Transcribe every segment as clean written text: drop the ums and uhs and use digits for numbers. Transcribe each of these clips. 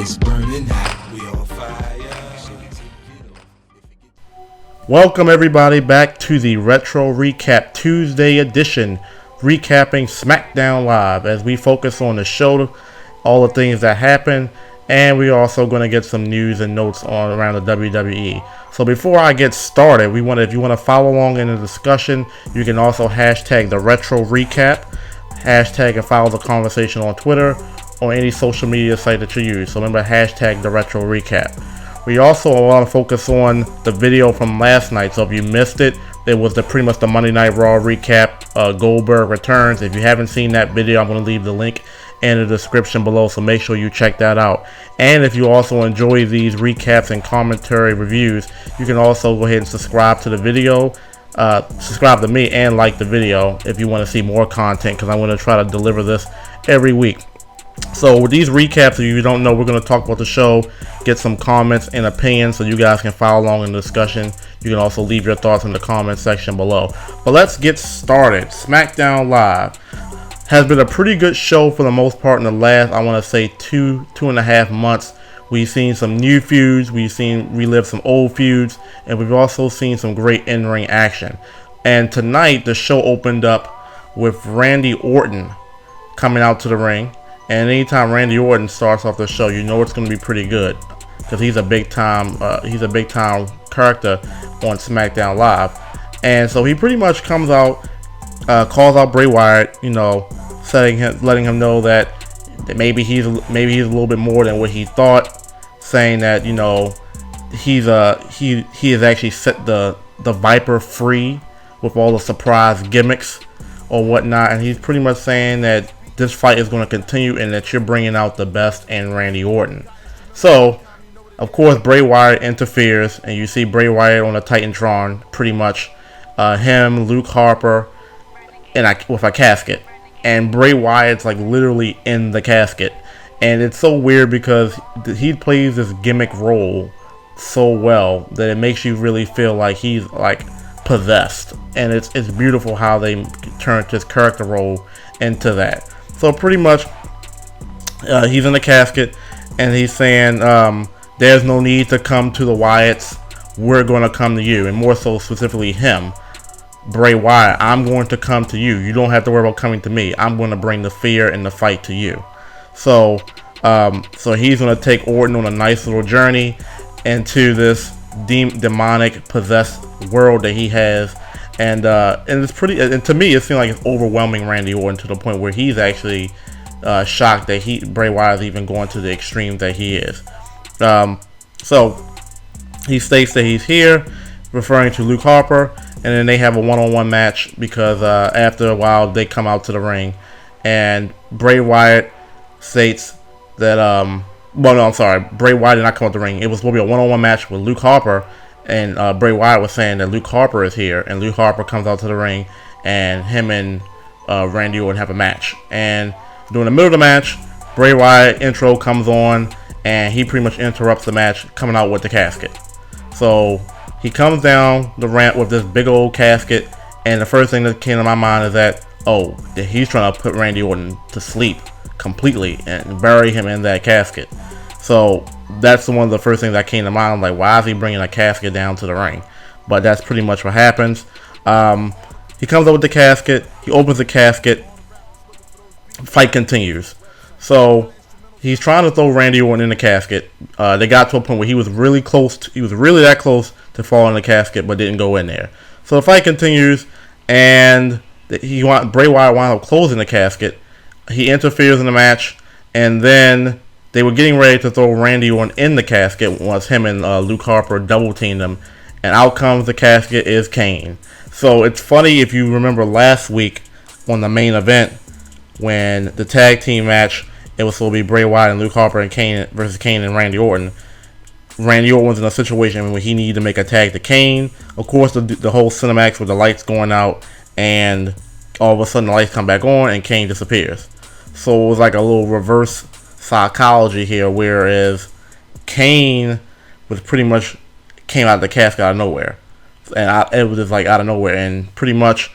It's burning hot, we on fire. Welcome everybody back to the Retro Recap Tuesday edition, recapping Smackdown Live as we focus on the show, all the things that happened, and we're also going to get some news and notes on around the WWE. So before I get started, if you want to follow along in the discussion, you can also hashtag the Retro Recap, hashtag and follow the conversation on Twitter or any social media site that you use. So remember, hashtag the Retro Recap. We also want to focus on the video from last night. So if you missed it, it was pretty much the Monday Night Raw recap. Goldberg returns. If you haven't seen that video, I'm going to leave the link in the description below, so make sure you check that out. And if you also enjoy these recaps and commentary reviews, you can also go ahead and subscribe to the video, subscribe to me, and like the video if you want to see more content, because I'm going to try to deliver this every week. So with these recaps, if you don't know, we're going to talk about the show, get some comments and opinions so you guys can follow along in the discussion. You can also leave your thoughts in the comment section below. But let's get started. Smackdown Live has been a pretty good show for the most part in the last, I want to say, two and a half months. We've seen some new feuds, we've seen relive some old feuds, and we've also seen some great in-ring action. And tonight, the show opened up with Randy Orton coming out to the ring. And anytime Randy Orton starts off the show, you know it's going to be pretty good, because he's a big time character on SmackDown Live. And so he pretty much comes out, calls out Bray Wyatt, you know, letting him know that maybe he's a little bit more than what he thought, saying that, you know, he has actually set the Viper free with all the surprise gimmicks or whatnot, and he's pretty much saying that this fight is going to continue and that you're bringing out the best in Randy Orton. So, of course, Bray Wyatt interferes, and you see Bray Wyatt on a Titantron, pretty much, him, Luke Harper, with a casket. And Bray Wyatt's like literally in the casket. And it's so weird because he plays this gimmick role so well that it makes you really feel like he's like possessed. And it's beautiful how they turned his character role into that. So pretty much, he's in the casket, and he's saying, there's no need to come to the Wyatts. We're going to come to you. And more so specifically him, Bray Wyatt. I'm going to come to you. You don't have to worry about coming to me. I'm going to bring the fear and the fight to you. So he's going to take Orton on a nice little journey into this demonic, possessed world that he has. And it's pretty. And to me, it seems like it's overwhelming Randy Orton to the point where he's actually shocked that Bray Wyatt is even going to the extreme that he is. So he states that he's here, referring to Luke Harper, and then they have a one-on-one match because after a while they come out to the ring, and Bray Wyatt states that Bray Wyatt did not come out the ring. It was supposed to be a one-on-one match with Luke Harper. And Bray Wyatt was saying that Luke Harper is here, and Luke Harper comes out to the ring, and him and Randy Orton have a match. And during the middle of the match, Bray Wyatt intro comes on, and he pretty much interrupts the match, coming out with the casket. So he comes down the ramp with this big old casket, and the first thing that came to my mind is that, he's trying to put Randy Orton to sleep completely and bury him in that casket. So that's one of the first things that came to mind. I'm like, why is he bringing a casket down to the ring? But that's pretty much what happens. He comes up with the casket. He opens the casket. Fight continues. So he's trying to throw Randy Orton in the casket. They got to a point where he was really close. He was really that close to falling in the casket, but didn't go in there. So the fight continues, and Bray Wyatt wound up closing the casket. He interferes in the match, and then they were getting ready to throw Randy Orton in the casket once him and Luke Harper double teamed him, and out comes the casket is Kane. So it's funny, if you remember last week on the main event when the tag team match, it was supposed to be Bray Wyatt and Luke Harper and Kane versus Kane and Randy Orton. Randy Orton was in a situation where he needed to make a tag to Kane. Of course, the whole cinematics with the lights going out, and all of a sudden the lights come back on and Kane disappears. So it was like a little reverse psychology here, whereas Kane was pretty much came out of the casket out of nowhere, and it was just like out of nowhere, and pretty much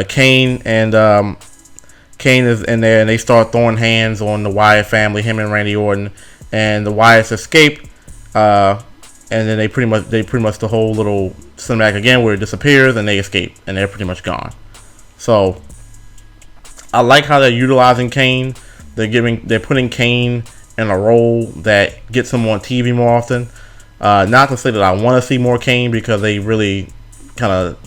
Kane is in there, and they start throwing hands on the Wyatt family, him and Randy Orton, and the Wyatts escape. And then they pretty much the whole little cinematic again where it disappears and they escape and they're pretty much gone. So I like how they're utilizing Kane. They're putting Kane in a role that gets him on TV more often. Not to say that I want to see more Kane, because they really kind of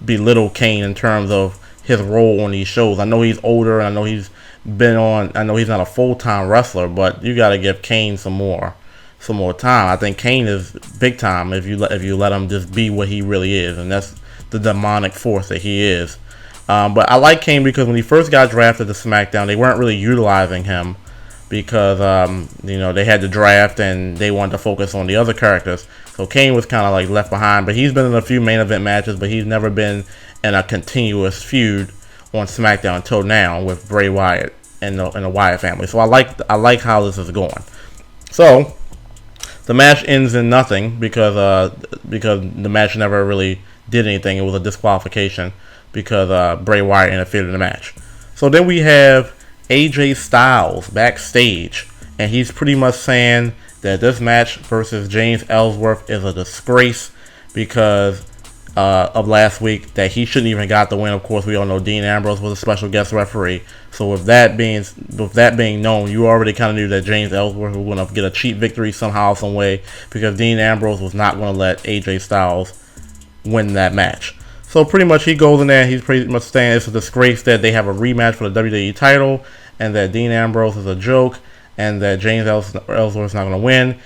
belittle Kane in terms of his role on these shows. I know he's older, and I know he's not a full-time wrestler, but you got to give Kane some more time. I think Kane is big time if you let him just be what he really is, and that's the demonic force that he is. But I like Kane because when he first got drafted to SmackDown, they weren't really utilizing him because they had the draft and they wanted to focus on the other characters. So Kane was kind of like left behind. But he's been in a few main event matches, but he's never been in a continuous feud on SmackDown until now with Bray Wyatt and the Wyatt family. So I like how this is going. So the match ends in nothing because the match never really did anything. It was a disqualification because Bray Wyatt interfered in the match. So then we have AJ Styles backstage, and he's pretty much saying that this match versus James Ellsworth is a disgrace because of last week, that he shouldn't even got the win. Of course, we all know Dean Ambrose was a special guest referee. So with that being known, you already kind of knew that James Ellsworth was going to get a cheap victory somehow, some way, because Dean Ambrose was not going to let AJ Styles win that match. So pretty much he goes in there and he's pretty much saying it's a disgrace that they have a rematch for the WWE title, and that Dean Ambrose is a joke, and that James Ellsworth is not going to win.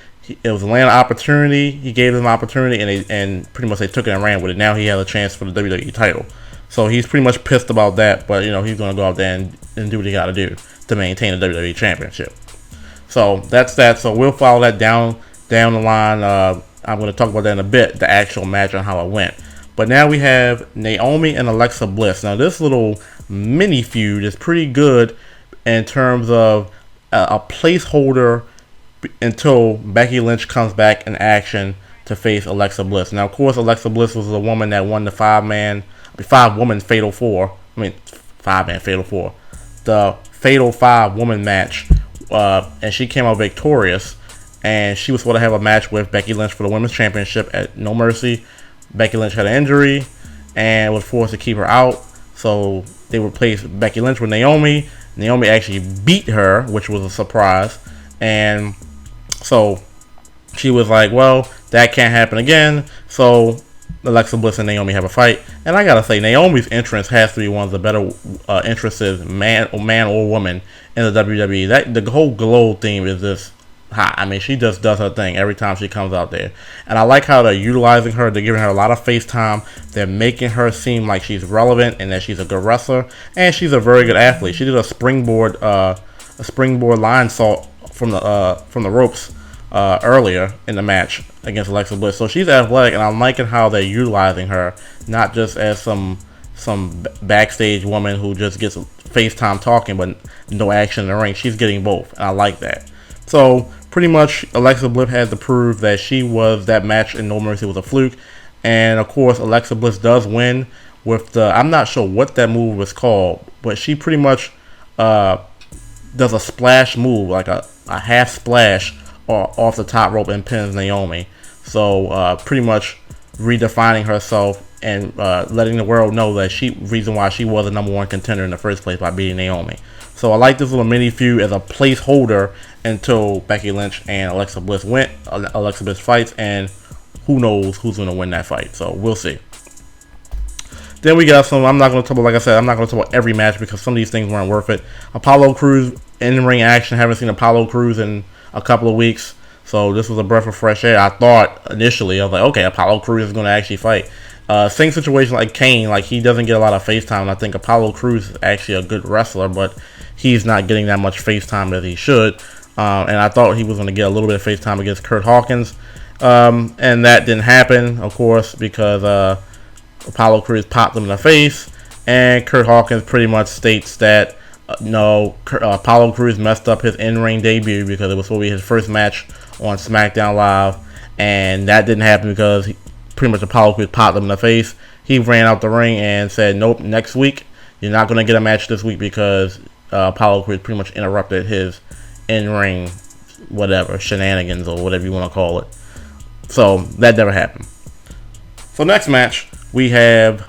It was a land opportunity. He gave them an opportunity, and pretty much they took it and ran with it. Now he has a chance for the WWE title. So he's pretty much pissed about that, but he's going to go out there and do what he got to do to maintain the WWE Championship. So that's that. So we'll follow that down the line. I'm going to talk about that in a bit, the actual match and how it went. But now we have Naomi and Alexa Bliss. Now this little mini feud is pretty good in terms of a placeholder until Becky Lynch comes back in action to face Alexa Bliss. Now, of course, Alexa Bliss was the woman that won the five-woman Fatal 4. Five-man Fatal 4. The Fatal 5-woman match. And she came out victorious. And she was supposed to have a match with Becky Lynch for the Women's Championship at No Mercy. Becky Lynch had an injury and was forced to keep her out. So they replaced Becky Lynch with Naomi. Naomi actually beat her, which was a surprise. And so she was like, well, that can't happen again. So Alexa Bliss and Naomi have a fight. And I gotta say, Naomi's entrance has to be one of the better entrances, man or woman, in the WWE. The whole glow theme is just hot. I mean, she just does her thing every time she comes out there. And I like how they're utilizing her. They're giving her a lot of face time. They're making her seem like she's relevant and that she's a good wrestler. And she's a very good athlete. She did a springboard line salt from the ropes earlier in the match against Alexa Bliss. So she's athletic, and I'm liking how they're utilizing her, not just as some backstage woman who just gets FaceTime talking but no action in the ring. She's getting both, and I like that. So pretty much Alexa Bliss had to prove that that match in No Mercy was a fluke. And of course Alexa Bliss does win with I'm not sure what that move was called, but she pretty much does a splash move, like a half splash off the top rope, and pins Naomi. So pretty much redefining herself and letting the world know that reason why she was the number one contender in the first place by beating Naomi. So I like this little mini feud as a placeholder until Becky Lynch and Alexa Bliss fights, and who knows who's going to win that fight. So we'll see. Then we got I'm not going to talk about every match because some of these things weren't worth it. Apollo Crews in-ring action. Haven't seen Apollo Crews in a couple of weeks. So this was a breath of fresh air. I thought initially, I was like, okay, Apollo Crews is going to actually fight. Same situation like Kane, like he doesn't get a lot of face time. I think Apollo Crews is actually a good wrestler, but he's not getting that much face time as he should. And I thought he was going to get a little bit of face time against Kurt Hawkins. And that didn't happen, of course, because Apollo Crews popped him in the face. And Kurt Hawkins pretty much states that Apollo Crews messed up his in-ring debut because it was supposed to be his first match on SmackDown Live. And that didn't happen because pretty much Apollo Crews popped him in the face. He ran out the ring and said, nope, next week you're not going to get a match this week because Apollo Crews pretty much interrupted his in-ring whatever, shenanigans or whatever you want to call it. So that never happened. So next match, we have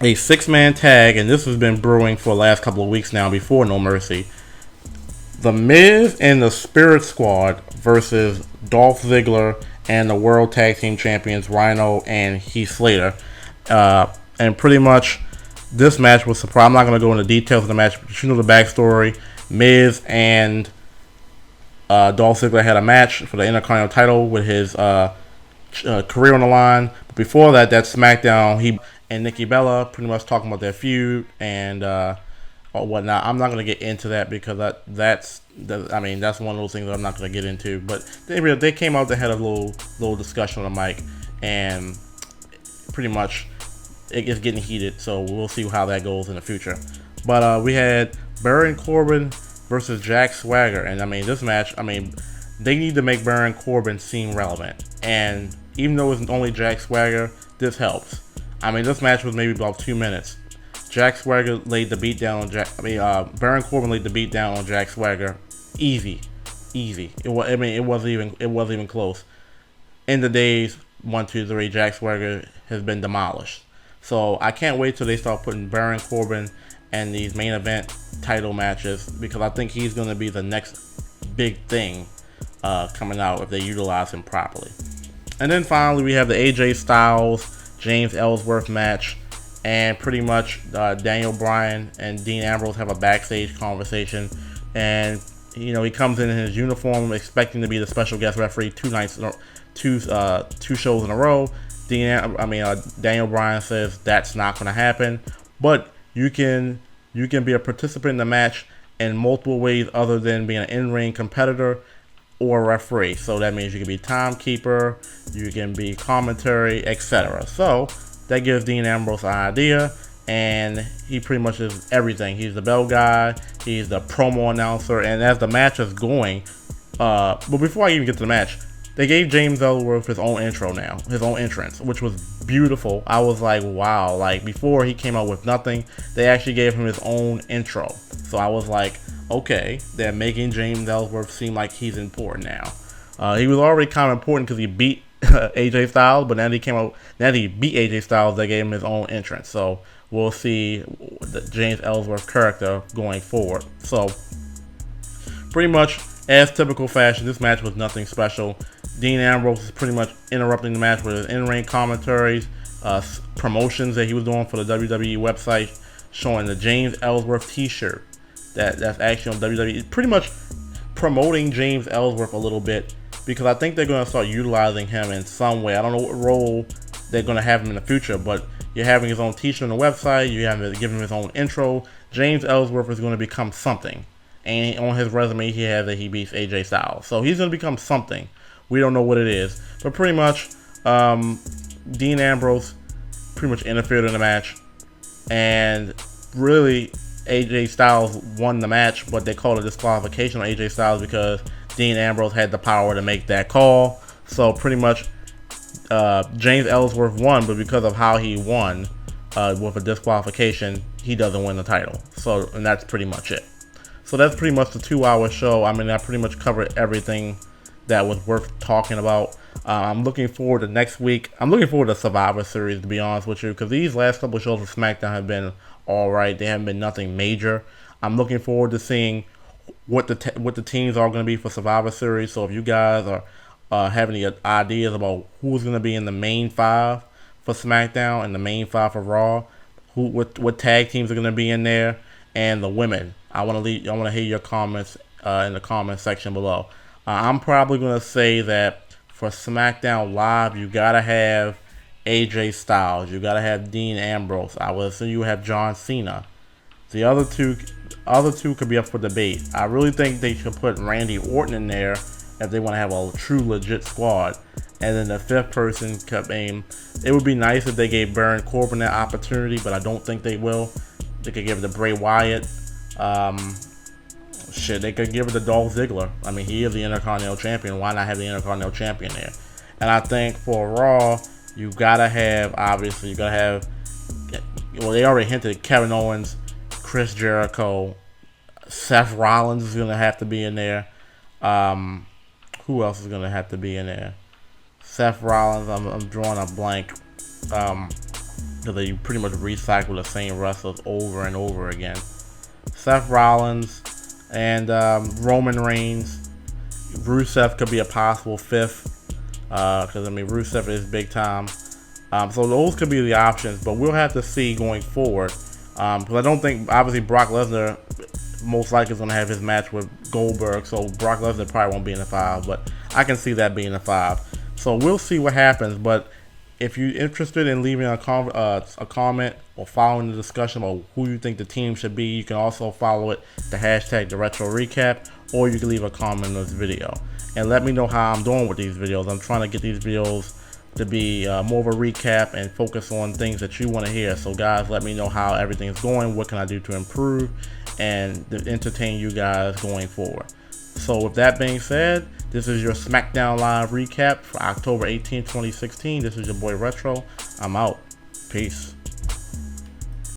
a 6-man tag, and this has been brewing for the last couple of weeks now before No Mercy. The Miz and the Spirit Squad versus Dolph Ziggler and the World Tag Team Champions Rhino and Heath Slater. And pretty much this match was surprised. I'm not going to go into details of the match, but you know the backstory. Miz and Dolph Ziggler had a match for the Intercontinental title with his career on the line. But before that SmackDown, he and Nikki Bella pretty much talking about their feud and whatnot. I'm not going to get into that because that's one of those things that I'm not going to get into. But they came out, they had a little discussion on the mic, and pretty much it's getting heated. So we'll see how that goes in the future. But we had Baron Corbin versus Jack Swagger, and this match, they need to make Baron Corbin seem relevant. And even though it's only Jack Swagger, this helps. This match was maybe about 2 minutes. Jack Swagger laid the beat down on Baron Corbin laid the beat down on Jack Swagger. Easy. It wasn't even close. In the days 1, 2, 3, Jack Swagger has been demolished. So I can't wait till they start putting Baron Corbin in these main event title matches, because I think he's going to be the next big thing coming out if they utilize him properly. And then finally we have the AJ Styles James Ellsworth match, and pretty much Daniel Bryan and Dean Ambrose have a backstage conversation, and he comes in his uniform expecting to be the special guest referee two shows in a row. Daniel Bryan says that's not going to happen, but you can be a participant in the match in multiple ways other than being an in-ring competitor or a referee. So that means you can be timekeeper, you can be commentary, etc. So that gives Dean Ambrose an idea, and he pretty much is everything. He's the bell guy, he's the promo announcer, and as the match is going, but before I even get to the match, they gave James Ellsworth his own intro now, his own entrance, which was beautiful. I was like, wow, before he came out with nothing, they actually gave him his own intro. So I was like, okay, they're making James Ellsworth seem like he's important now. He was already kind of important because he beat AJ Styles, but now he beat AJ Styles, they gave him his own entrance. So we'll see the James Ellsworth character going forward. So pretty much, as typical fashion, this match was nothing special. Dean Ambrose is pretty much interrupting the match with his in-ring commentaries, promotions that he was doing for the WWE website, showing the James Ellsworth t-shirt that's actually on WWE, pretty much promoting James Ellsworth a little bit, because I think they're going to start utilizing him in some way. I don't know what role they're going to have him in the future, but you're having his own t-shirt on the website, you have to give him his own intro. James Ellsworth is going to become something, and on his resume he has that he beats AJ Styles, so he's going to become something. We don't know what it is, but pretty much Dean Ambrose pretty much interfered in the match, and really AJ Styles won the match, but they called a disqualification on AJ Styles because Dean Ambrose had the power to make that call. So pretty much James Ellsworth won, but because of how he won with a disqualification, he doesn't win the title. So, and that's pretty much it. So that's pretty much the 2-hour show. I pretty much covered everything that was worth talking about. I'm looking forward to next week. I'm looking forward to Survivor Series, to be honest with you, because these last couple of shows of SmackDown have been alright. They haven't been nothing major. I'm looking forward to seeing what the teams are going to be for Survivor Series. So if you guys are have any ideas about who's going to be in the main 5 for SmackDown and the main 5 for Raw, what tag teams are going to be in there, and the women, I want to hear your comments in the comment section below. I'm probably going to say that for SmackDown Live, you got to have AJ Styles. You got to have Dean Ambrose. I would assume you have John Cena. The other two could be up for debate. I really think they should put Randy Orton in there if they want to have a true legit squad. And then the 5th person could it would be nice if they gave Baron Corbin that opportunity, but I don't think they will. They could give it to Bray Wyatt. They could give it to Dolph Ziggler. He is the Intercontinental Champion. Why not have the Intercontinental Champion there? And I think for Raw, you gotta have, they already hinted Kevin Owens, Chris Jericho, Seth Rollins is gonna have to be in there. Who else is gonna have to be in there? Seth Rollins. I'm drawing a blank. Because they pretty much recycle the same wrestlers over and over again. Seth Rollins and Roman Reigns. Rusev could be a possible fifth. Because I mean Rusev is big time. So those could be the options, but we'll have to see going forward. Because I don't think, obviously, Brock Lesnar most likely is going to have his match with Goldberg, so Brock Lesnar probably won't be in the 5, but I can see that being the 5. So we'll see what happens, but if you're interested in leaving a comment or following the discussion about who you think the team should be, you can also follow it, the hashtag #TheRetroRecap, or you can leave a comment on this video. And let me know how I'm doing with these videos. I'm trying to get these videos to be more of a recap and focus on things that you want to hear. So guys, let me know how everything's going, what can I do to improve and to entertain you guys going forward. So with that being said, this is your Smackdown Live Recap for October 18, 2016. This is your boy Retro. I'm out. Peace.